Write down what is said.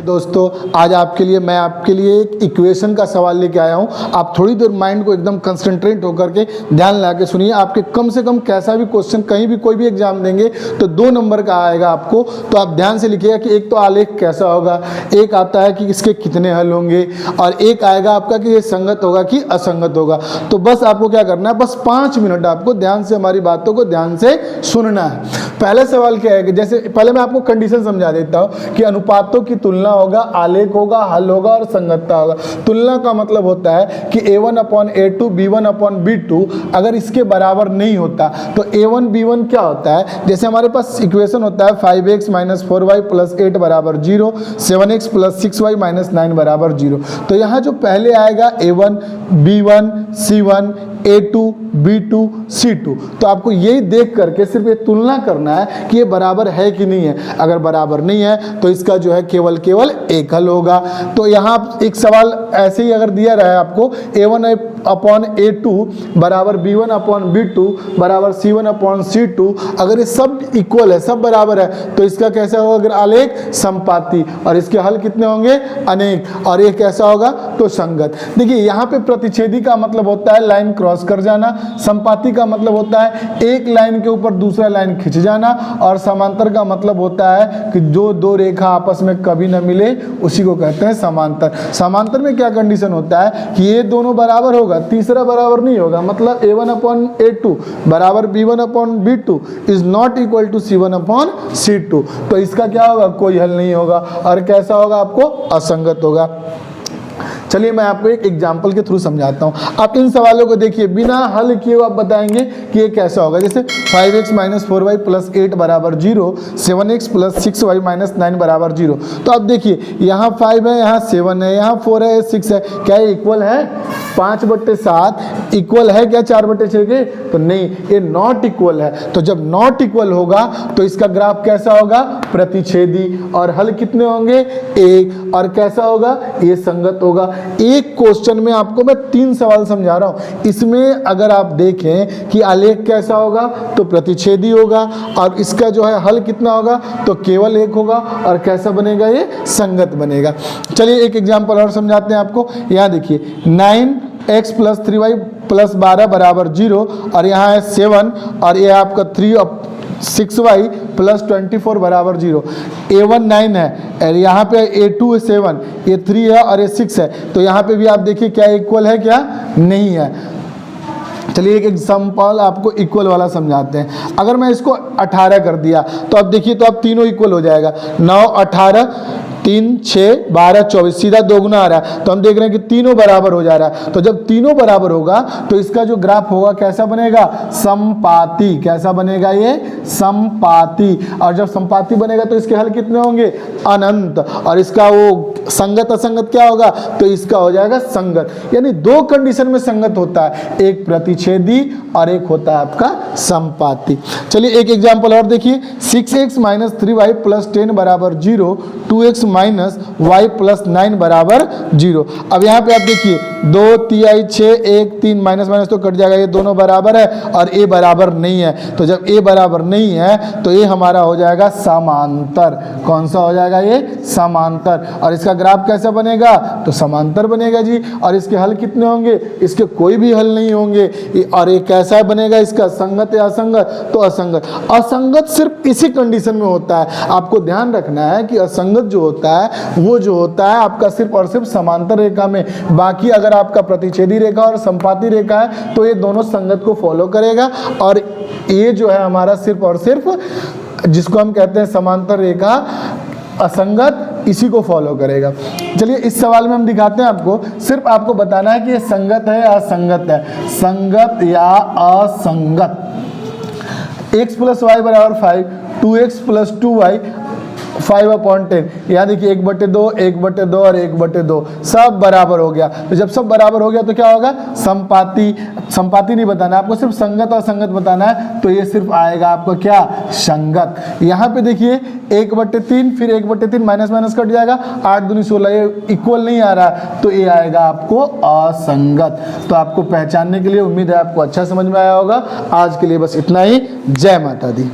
दोस्तों, आज मैं आपके लिए एक इक्वेशन का सवाल लेके आया हूँ। आप थोड़ी देर माइंड को एकदम कंसंट्रेट होकर के ध्यान लगा के सुनिए। आपके कम से कम कैसा भी क्वेश्चन कहीं भी कोई भी एग्जाम देंगे तो 2 नंबर का आएगा आपको। तो आप ध्यान से लिखिएगा कि एक तो आलेख कैसा होगा, एक आता है कि इसके कितने हल होंगे, और एक आएगा आपका कि ये संगत होगा कि असंगत होगा। तो बस आपको क्या करना है, बस 5 मिनट आपको ध्यान से हमारी बातों को ध्यान से सुनना है। पहला सवाल क्या है कि जैसे पहले मैं आपको कंडीशन समझा देता हूँ कि अनुपातों की तुलना होगा, आलेख होगा, हल होगा और संगतता होगा। तुलना का मतलब होता है कि a1/a2 b1/b2 अगर इसके बराबर नहीं होता तो a1 b1 क्या होता है। जैसे हमारे पास इक्वेशन होता है 5x - 4y + 8 = 0, 7x + 6y - 9 = 0। तो यहाँ जो पहले आएगा a1 b1 c1 a2 b2 c2। तो आपको यही देख करके सिर्फ ये तुलना करना है कि ये बराबर है कि नहीं है। अगर बराबर नहीं है तो इसका जो है केवल एक हल होगा। तो यहाँ एक सवाल ऐसे ही अगर दिया रहा है आपको a1/a2 = b1/b2 = c1/c2, अगर ये सब इक्वल है, सब बराबर है, तो इसका कैसा होगा, अगर आलेख संपाती, और इसके हल कितने होंगे, अनेक, और ये कैसा होगा तो संगत। देखिए यहाँ पे प्रतिच्छेदी का मतलब होता है लाइन क्रॉस कर जाना, संपाती का मतलब होता है एक लाइन के ऊपर दूसरा लाइन खिंच जाना, और समांतर का मतलब होता है कि जो 2 रेखा आपस में कभी न मिले उसी को कहते हैं समांतर। समांतर में क्या कंडीशन होता है कि ये दोनों बराबर होगा, तीसरा बराबर नहीं होगा। मतलब a1/a2 = b1/b2 is not equal to c1/c2। तो इसका क्या होगा, कोई हल नहीं होगा, और कैसा होगा, आपको असंगत होगा। चलिए मैं आपको एक एग्जाम्पल के थ्रू समझाता हूँ। आप इन सवालों को देखिए, बिना हल किए आप बताएंगे कि ये कैसा होगा। जैसे 5x - 4y + 8 = 0, 7x + 6y - 9 = 0। तो आप देखिए यहाँ 5 है, यहाँ 7 है, यहाँ 4 है, 6 है, क्या ये इक्वल है? 5/7 इक्वल है क्या 4/6 के? तो नहीं, ये नॉट इक्वल है। तो जब नॉट इक्वल होगा तो इसका ग्राफ कैसा होगा, प्रतिच्छेदी, और हल कितने होंगे, 1, और कैसा होगा, ये संगत होगा। एक क्वेश्चन में आपको मैं 3 सवाल समझा रहा हूं। इसमें अगर आप देखें कि आलेख कैसा होगा तो प्रतिच्छेदी होगा, और इसका जो है हल कितना होगा तो केवल 1 होगा, और कैसा बनेगा, ये संगत बनेगा। चलिए एक एग्जांपल और समझाते हैं आपको। यहाँ देखिए 9x + 3y + 12 = 0, और यहाँ है 7, और ये आपका 6y + 24 = 0। a1 9 है, और यहाँ पे a2 है 7, ये 3 है और ये 6 है। तो यहाँ पे भी आप देखिए क्या इक्वल है, क्या नहीं है। चलिए एक एग्जाम्पल आपको इक्वल वाला समझाते हैं। अगर मैं इसको 18 कर दिया तो अब देखिए, तो अब तीनों इक्वल हो जाएगा। 9 18 3 6 12 24 सीधा 2 गुना आ रहा है। तो हम देख रहे हैं कि तीनों बराबर हो जा रहा है। तो जब तीनों बराबर होगा तो इसका जो ग्राफ होगा कैसा बनेगा, समपाती। कैसा बनेगा, ये समपाती। और जब समपाती बनेगा तो इसके हल कितने होंगे, अनंत। और इसका वो संगत असंगत क्या होगा, तो इसका हो जाएगा संगत। यानी 2 कंडीशन में संगत होता है, एक प्रतिच्छेदी और एक होता है आपका संपाती। चलिए एक एग्जांपल और देखिए। 6x - 3y + 10 = 0, 2x - y + 9 = 0। अब यहाँ पे आप देखिए 2 3 6 1 3 माइनस तो कट जाएगा, ये दोनों बराबर है, और ए बराबर नहीं है। तो जब ए बराबर नहीं है तो ये हमारा हो जाएगा समांतर। कौन सा हो जाएगा, ये समांतर। और इसका ग्राफ कैसा बनेगा, तो समांतर बनेगा जी। और इसके हल कितने होंगे, इसके कोई भी हल नहीं होंगे। और ये कैसा बनेगा, इसका संगत या असंगत, तो असंगत। असंगत सिर्फ इसी कंडीशन में होता है। आपको ध्यान रखना है कि असंगत जो होता है वो जो होता है आपका सिर्फ और सिर्फ समांतर रेखा में। बाकी अगर आपका प्रतिच्छेदी रेखा और संपाती रेखा है तो ये दोनों संगत को फॉलो करेगा, और ये जो है हमारा सिर्फ और सिर्फ जिसको हम कहते हैं समांतर रेखा, असंगत, इसी को फॉलो करेगा। चलिए इस सवाल में हम दिखाते हैं आपको। सिर्फ आपको बताना है कि ये संगत है या असंगत है, संगत या असंगत। x + y = 5, 2x + 2y 5/10। यहाँ देखिए 1/2 1/2 और 1/2 सब बराबर हो गया। तो जब सब बराबर हो गया तो क्या होगा, संपाती। संपाती नहीं बताना है आपको, सिर्फ संगत और असंगत बताना है। तो ये सिर्फ आएगा आपको क्या, संगत। यहाँ पे देखिए 1/3, फिर 1/3 माइनस कट जाएगा, 8 दूनी 16, ये इक्वल नहीं आ रहा, तो ये आएगा आपको असंगत। तो आपको पहचानने के लिए उम्मीद है आपको अच्छा समझ में आया होगा। आज के लिए बस इतना ही। जय माता दी।